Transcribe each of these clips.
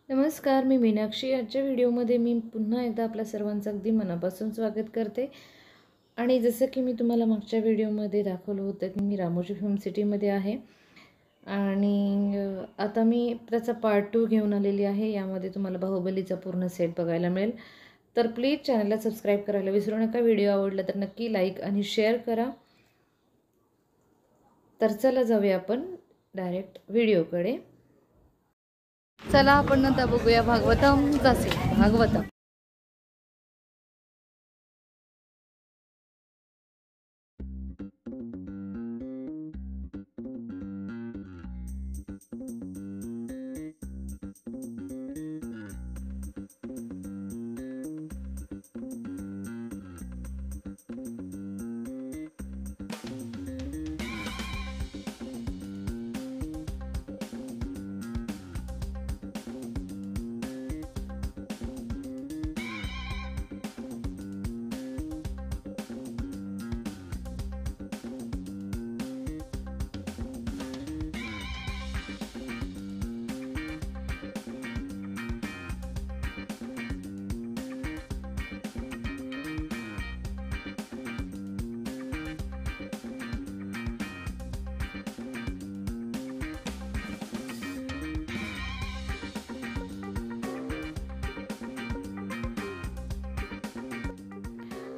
नमस्कार, मी मीनाक्षी. आजच्या व्हिडिओमध्ये मी पुन्हा एकदा आपल्या सर्वांचं अगदी मनापासून स्वागत करते. आणि जसं की मी तुम्हाला मागच्या व्हिडिओमध्ये दाखवलं होतं की मी रामोजी फिल्म सिटीमध्ये आहे आणि आता मी त्याचा पार्ट 2 घेऊन आलेली आहे. यामध्ये तुम्हाला बाहुबलीचा पूर्ण सेट बघायला मिळेल. तर प्लीज चॅनलला सबस्क्राईब करायला विसरू नका. व्हिडिओ आवडला तर नक्की लाईक आणि शेअर करा. तर चला जाऊया आपण डायरेक्ट व्हिडिओकडे. चला आपण आता बघूया भागवतमचा सेट. भागवतम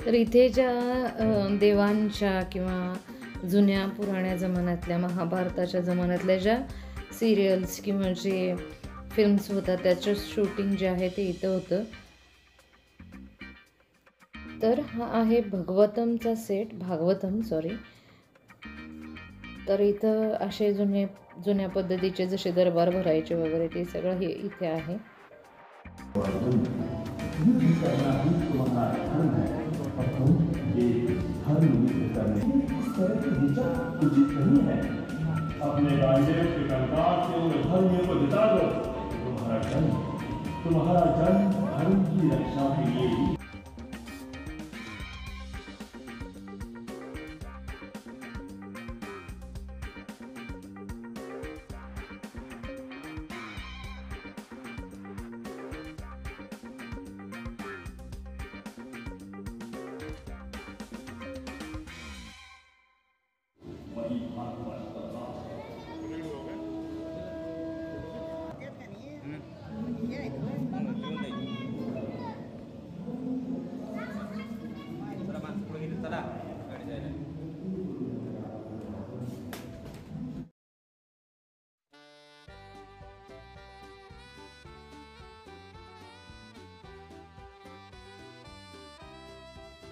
तर इथे ज्या देवांच्या किंवा जुन्या पुराण्या जमान्यातल्या महाभारताच्या जमान्यातल्या ज्या सिरियल्स किंवा जे फिल्म्स होतात त्याचं शूटिंग जे आहे ते इथं होतं. तर हा आहे भागवतमचा सेट. तर इथं असे जुन्या पद्धतीचे जसे दरबार भरायचे वगैरे ते सगळं हे इथे आहे. अपने रामदेव के कंकार से उन धर्म को जिता दो। तुम्हारा जन्म धर्म की रक्षा के लिए ही।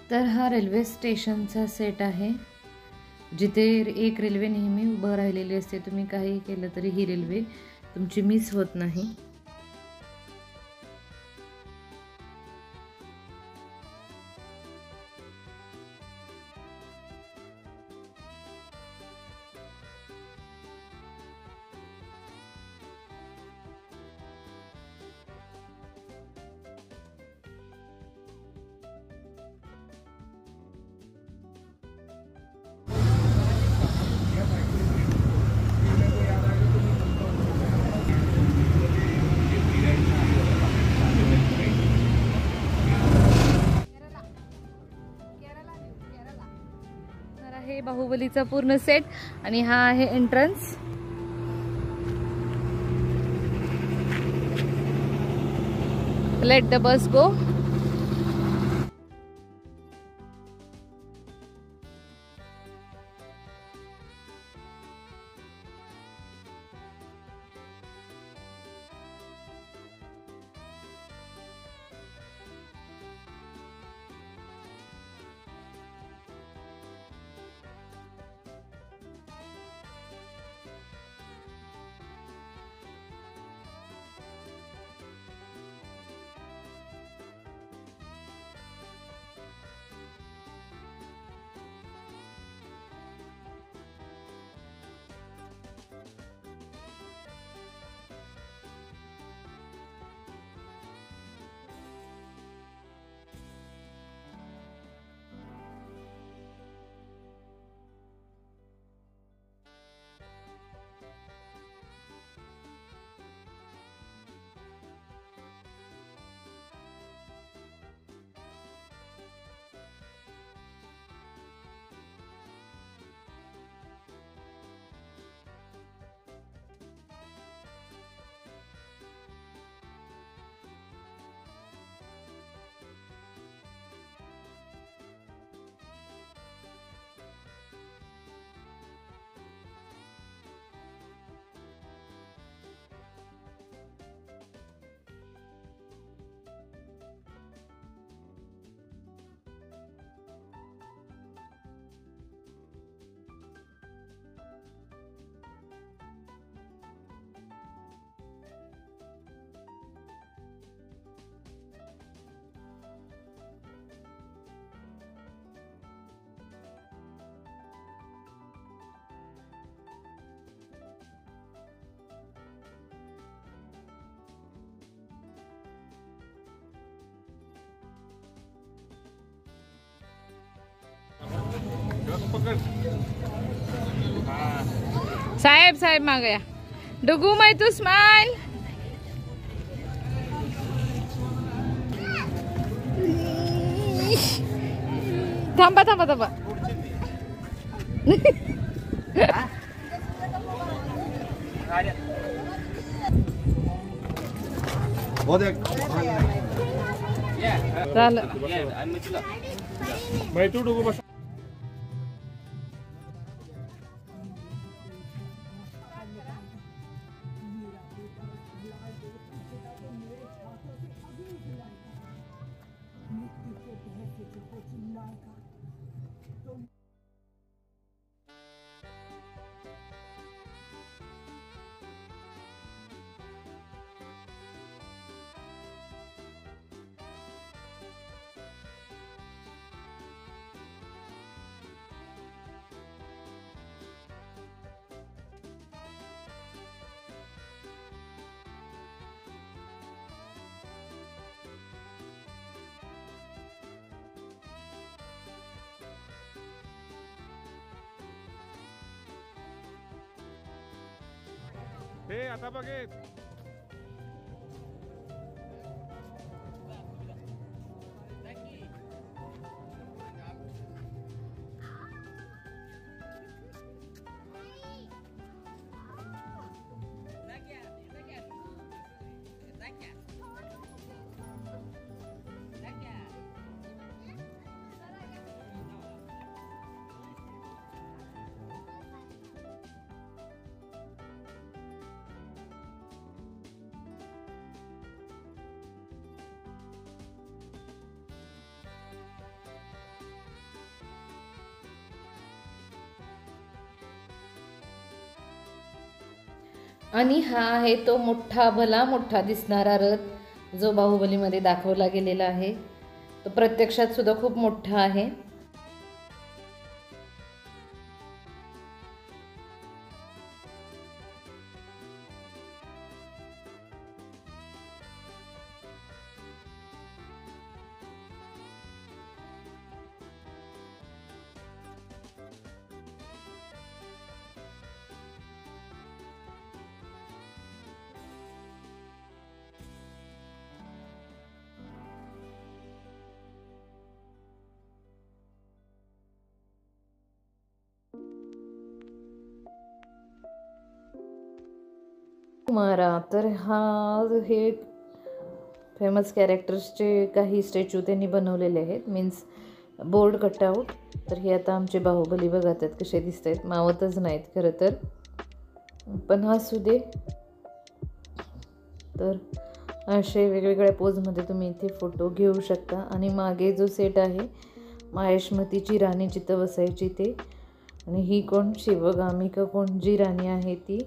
तर हा रेल्वे स्टेशनचा सेट आहे, जिथे एक रेल्वे नेहमी उभं राहिलेली असते. तुम्ही काही केलं तरी ही रेल्वे तुमची मिस होत नाही. हे बाहुबलीचा पूर्ण सेट आणि हा आहे एंट्रन्स. लेट द बस गो. साहेब साहेब माग या. डुगू मै तू स्माइल. थांबा थांबा थांबा. झालं. भाई तू डुगू बस. हे आता बघेत. आणि हा आहे तो मोठा भला मोठा दिसणारा रथ जो बाहुबलीमध्ये दाखवला गेलेला आहे. तो प्रत्यक्षात सुद्धा खूप मोठा आहे. कुमारा तर हे फेमस कॅरेक्टर्सचे काही स्टॅच्यू त्यांनी बनवलेले आहेत, मीन्स बोर्ड कटआउट. तर हे आता आमचे बाहुबली बघा त्यात कसे दिसत आहेत, मावतच नाहीत खरं तर, पण असू दे. तर असे वेगवेगळ्या पोजमध्ये तुम्ही इथे फोटो घेऊ शकता. आणि मागे जो सेट आहे माहेशमतीची राणी जिथं बसायची ते, आणि ही कोण शिवगामी का कोण जी राणी आहे ती.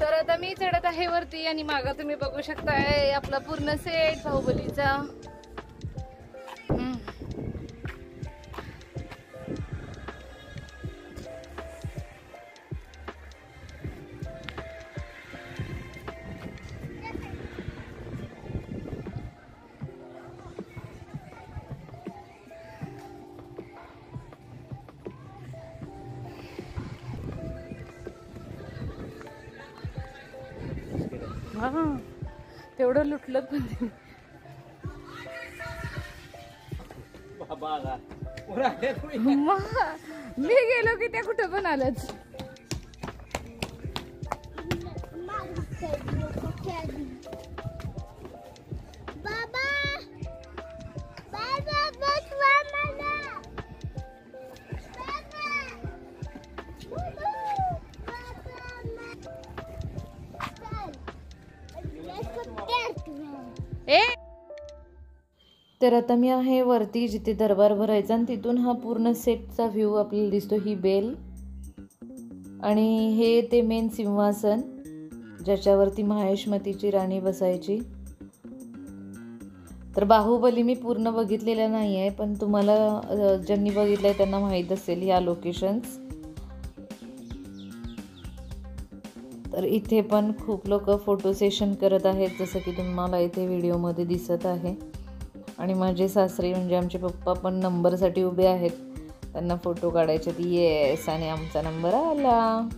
तर आता मी चढत आहे वरती आणि मागं तुम्ही बघू शकताय आपला पूर्ण सेट बाहुबलीचा. तेवढं लुटलं पण मी गेलो की त्या कुठं पण आलंच. तर आता मी आहे वरती जिथे दरबार भरायचा, आणि तिथून हा पूर्ण सेटचा व्ह्यू आपल्याला दिसतो. ही बेल आणि हे ते मेन सिंहासन ज्याच्यावरती माहेशमतीची राणी बसायची. तर बाहुबली मी पूर्ण बघितलेला नाही आहे, पण तुम्हाला ज्यांनी बघितलंय त्यांना माहीत असेल या लोकेशन्स. तर इथे पण खूप लोक फोटो सेशन करत आहेत, जसं की तुम्हाला इथे व्हिडिओमध्ये दिसत आहे. आणि माझे सासरे म्हणजे आमचे पप्पा पण नंबरसाठी उभे आहेत, त्यांना फोटो काढायचे. येस, आणि आमचा नंबर आला.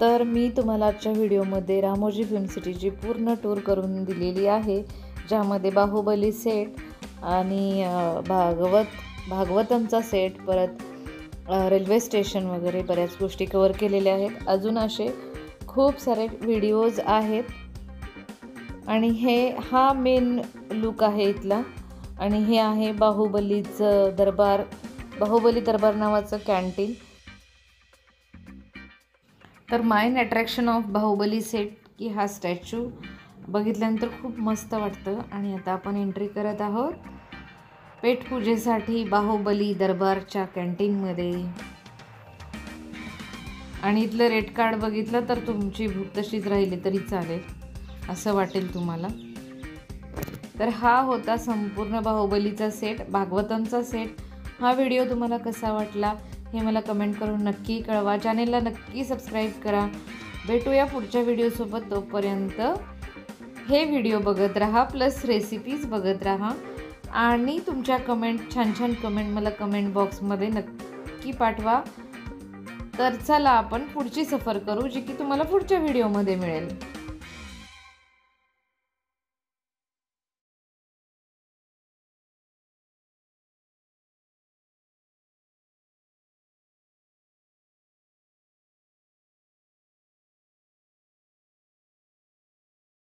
तर मी तुम्हाला आजच्या व्हिडिओमध्ये रामोजी फिल्म सिटीची पूर्ण टूर करून दिलेली आहे, ज्यामध्ये बाहुबली सेट आणि भागवतमचा सेट, परत रेल्वे स्टेशन वगैरे बऱ्याच गोष्टी कवर केलेल्या आहेत. अजून असे खूप सारे व्हिडिओज आहेत. आणि हा मेन लुक आहे इथला. आणि हे आहे बाहुबली दरबार नावाचं कॅन्टीन. तर main attraction of Baahubali set की हा स्टॅच्यू बघितल्यानंतर खूप मस्त वाटतं. आणि आता आपण एंट्री करत आहोत पेटपूजेसाठी बाहुबली दरबारच्या कॅन्टीनमध्ये. आणि इथलं रेट कार्ड बघितलं तर तुमची भूक तशीच राहिली तरी चालेल असं वाटेल तुम्हाला. तर हा होता संपूर्ण बाहुबलीचा सेट, भागवतमचा सेट. हा व्हिडिओ तुम्हाला कसा वाटला हे मला कमेंट करून नक्की कळवा. चॅनेलला नक्की सबस्क्राईब करा. भेटूया पुढच्या व्हिडिओसोबत. तोपर्यंत हे व्हिडिओ बघत राहा, प्लस रेसिपीज बघत राहा. आणि तुमच्या छान छान कमेंट मला कमेंट बॉक्समध्ये नक्की पाठवा. तर चला आपण पुढची सफर करू, जी की तुम्हाला पुढच्या व्हिडिओमध्ये मिळेल.